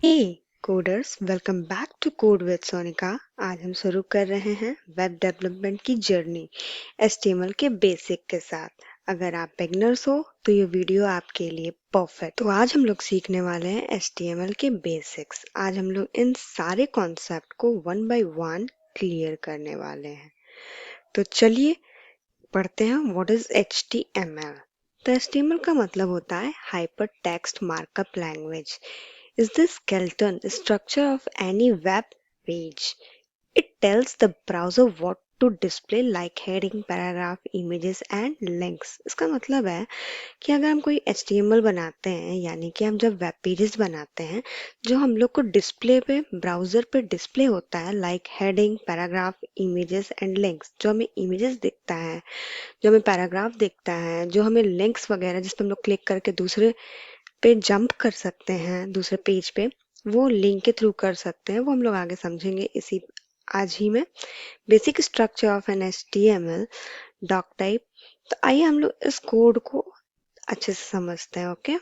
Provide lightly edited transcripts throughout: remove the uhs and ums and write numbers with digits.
Hey coders, welcome back to code with Sonika. आज हम शुरू कर रहे हैं वेब डेवलपमेंट की जर्नी HTML के बेसिक के साथ। अगर आप बिगनर्स हो तो ये वीडियो आपके लिए परफेक्ट। तो आज हम लोग सीखने वाले हैं HTML के बेसिक्स। आज हम लोग इन सारे कॉन्सेप्ट को वन बाय वन क्लियर करने वाले हैं। तो चलिए पढ़ते हैं व्हाट इज HTML। तो HTML का मतलब होता है hyper text markup language. Is the skeleton structure of any web page. It tells the browser what to display like heading, paragraph, images and links. इसका मतलब है कि अगर हम कोई HTML बनाते हैं, यानी कि हम जब वेब पेजेस बनाते हैं, जो हम लोग को डिस्प्ले पे ब्राउजर पे डिस्प्ले होता है like heading, paragraph, images and links. जो हमें इमेजेस दिखता है, जो हमें पैराग्राफ दिखता है, जो हमें लिंक्स वगैरह जिस पर हम लोग क्लिक करके दूसरे पे जंप कर सकते हैं, दूसरे पेज पे वो लिंक के थ्रू कर सकते हैं, वो हम लोग आगे समझेंगे इसी आज ही में। Basic structure of an HTML doctype. तो आइए हम लोग इस कोड को अच्छे से समझते हैं। ओके,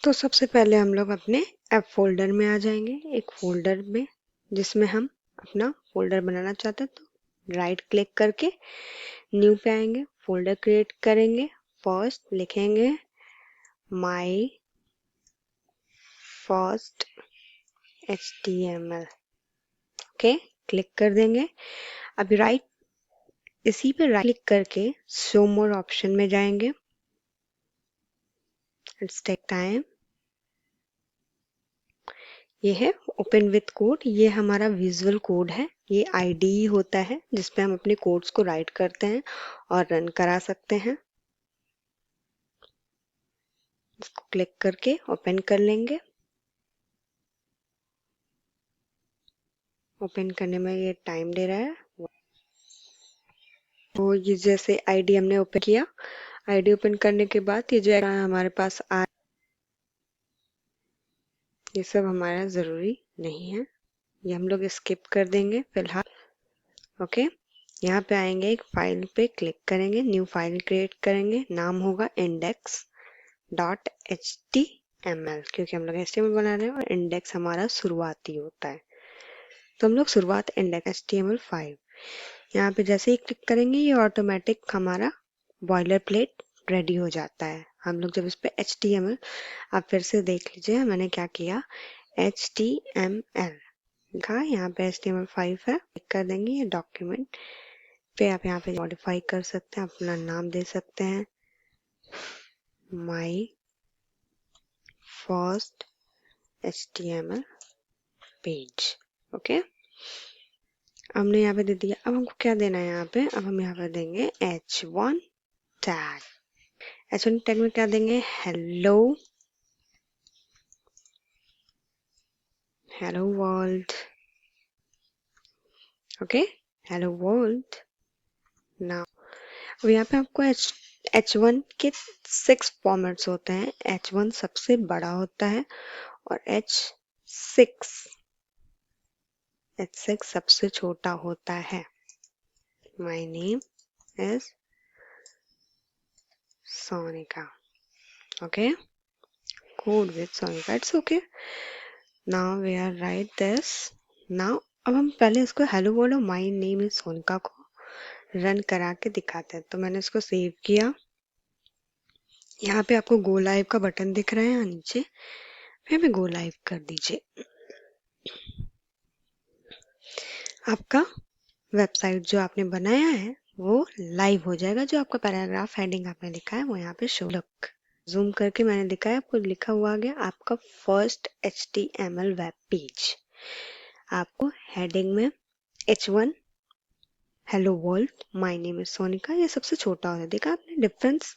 तो सबसे पहले हम लोग अपने ऐप फोल्डर में आ जाएंगे, एक फोल्डर में जिसमें हम अपना फोल्डर बनाना चाहते हैं। तो राइट क्लिक करके न्यू पे आएंगे, फोल्डर क्रिएट करेंगे। फर्स्ट लिखेंगे my first HTML। Okay, click कर देंगे। अभी इसी पे राइट क्लिक करके शो मोर ऑप्शन में जाएंगे। It's take time. ये है ओपन विथ कोड, ये हमारा विजुअल कोड है। ये IDE होता है जिसपे हम अपने कोड्स को राइट करते हैं और रन करा सकते हैं। इसको क्लिक करके ओपन कर लेंगे। ओपन करने में ये टाइम ले रहा है। तो ये जैसे ID हमने ओपन किया, ID ओपन करने के बाद ये जो है हमारे पास आ, ये सब हमारा ज़रूरी नहीं है, ये हम लोग स्किप कर देंगे फिलहाल। ओके, यहाँ पे आएंगे, एक फाइल पे क्लिक करेंगे, न्यू फाइल क्रिएट करेंगे, नाम होगा index.html, क्योंकि हम लोग HTML बना रहे हैं और इंडेक्स हमारा शुरुआती होता है। तो हम लोग शुरुआत इंडेक्स HTML5। यहाँ पे जैसे ही क्लिक करेंगे ये ऑटोमेटिक हमारा बॉयलर प्लेट रेडी हो जाता है। हम लोग जब इस पे HTML, आप फिर से देख लीजिए मैंने क्या किया, HTML लिखा, यहाँ पे HTML5 है, क्लिक कर देंगे। ये डॉक्यूमेंट पे आप यहाँ पे मॉडिफाई कर सकते हैं, अपना नाम दे सकते हैं, माई फर्स्ट HTML पेज। ओके, हमने यहाँ पे दे दिया। अब हमको क्या देना है यहाँ पे, अब हम यहाँ पे देंगे H1 टैग। H1 टैग में क्या देंगे, hello hello world. Okay, hello world. Now अब यहाँ पे आपको H1 के 6 फॉर्मेट्स होते हैं। H1 सबसे बड़ा होता है और H6 सबसे छोटा होता है। My name is Sonika. Okay, code with Sonika, it's okay. Now we are write this. Now अब हम पहले इसको हेलो वर्ल्ड और माई नेम इज सोनिका को रन करा के दिखाते हैं। तो मैंने इसको सेव किया। यहाँ पे आपको गो लाइव का बटन दिख रहा है यहाँ नीचे, यहाँ पे गो लाइव कर दीजिए। आपका वेबसाइट जो आपने बनाया है वो लाइव हो जाएगा। जो आपका पैराग्राफ हेडिंग आपने लिखा है वो यहाँ पे शो। लुक, जूम करके मैंने दिखाया, आपको लिखा हुआ आ गया आपका फर्स्ट HTML वेब पेज। आपको हेडिंग में H1 hello world, my name is Sonika, ये सबसे छोटा होता है। देखा आपने डिफरेंस,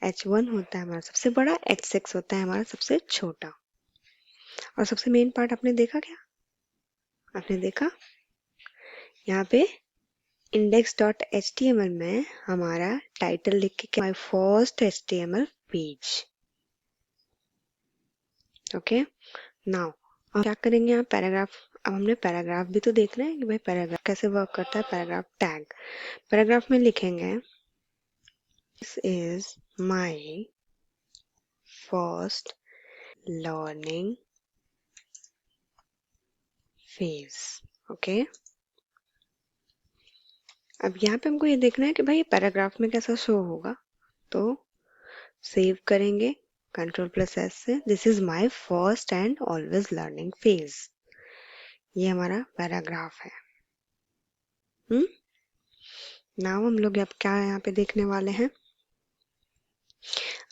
H1 होता है हमारा सबसे बड़ा, H6 होता है हमारा सबसे छोटा। और सबसे मेन पार्ट आपने देखा क्या, आपने देखा यहाँ पे index.html में हमारा टाइटल लिख के माई first HTML page. Okay, now अब क्या करेंगे, यहाँ पैराग्राफ। अब हमने पैराग्राफ भी तो देखना है कि भाई पैराग्राफ कैसे वर्क करता है। पैराग्राफ टैग, पैराग्राफ में लिखेंगे this is my first learning phase. Okay, अब यहाँ पे हमको ये देखना है कि भाई पैराग्राफ में कैसा शो होगा, तो सेव करेंगे Ctrl+S से। This is my first and always learning phase. ये हमारा पैराग्राफ है। नाउ हम लोग अब क्या यहाँ पे देखने वाले हैं,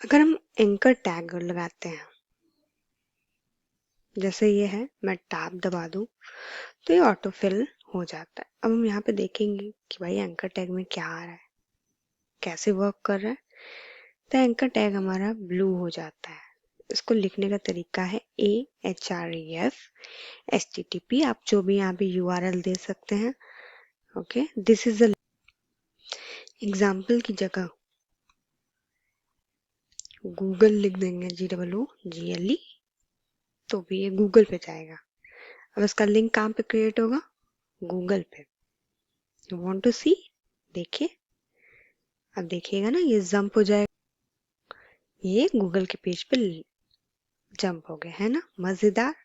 अगर हम एंकर टैग लगाते हैं, जैसे ये है, मैं टैब दबा दूं तो ये ऑटो फिल हो जाता है। अब हम यहाँ पे देखेंगे कि भाई एंकर टैग में क्या आ रहा है, कैसे वर्क कर रहा है। तो एंकर टैग हमारा ब्लू हो जाता है। इसको लिखने का तरीका है AHREF HTTP, आप जो भी यहाँ पे URL दे सकते हैं। Okay, this is a example की जगह गूगल लिख देंगे, GOOGLE, तो भी ये गूगल पे जाएगा। अब इसका लिंक कहाँ पे क्रिएट होगा, गूगल पे। यू वांट टू सी, देखिए, अब देखिएगा ना, ये जंप हो जाएगा, ये गूगल के पेज पे जंप हो गया है ना, मजेदार।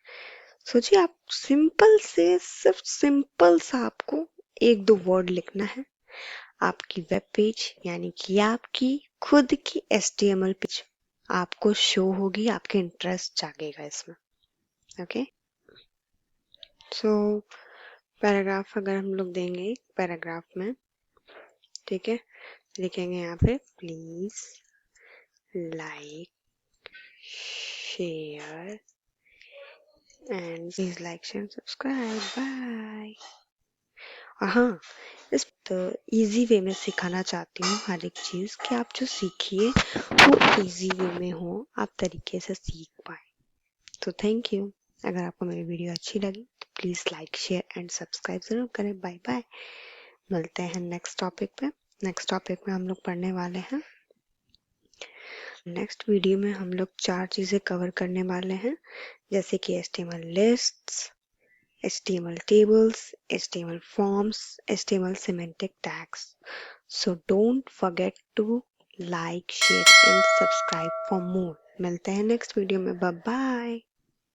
सोचिए, आप सिंपल से, सिर्फ सिंपल सा आपको एक दो वर्ड लिखना है, आपकी वेब पेज यानी कि आपकी खुद की HTML पेज आपको शो होगी, आपके इंटरेस्ट जागेगा इसमें। ओके, सो पैराग्राफ अगर हम लोग देंगे पैराग्राफ में, ठीक है, लिखेंगे यहाँ पे please like share and please like share subscribe bye. और हाँ, इस तो इजी वे में सिखाना चाहती हूँ हर एक चीज़, कि आप जो सीखिए वो इजी वे में हो, आप तरीके से सीख पाए। तो थैंक यू। अगर आपको मेरी वीडियो अच्छी लगी तो please like share and subscribe ज़रूर करें। बाय बाय, मिलते हैं नेक्स्ट टॉपिक पे। नेक्स्ट टॉपिक में हम लोग पढ़ने वाले हैं, नेक्स्ट वीडियो में हम लोग 4 चीज़ें कवर करने वाले हैं, जैसे कि HTML lists, HTML tables, HTML forms, HTML semantic tags. So don't forget to like, share and subscribe for more. मिलते हैं नेक्स्ट वीडियो में, बाय बाय।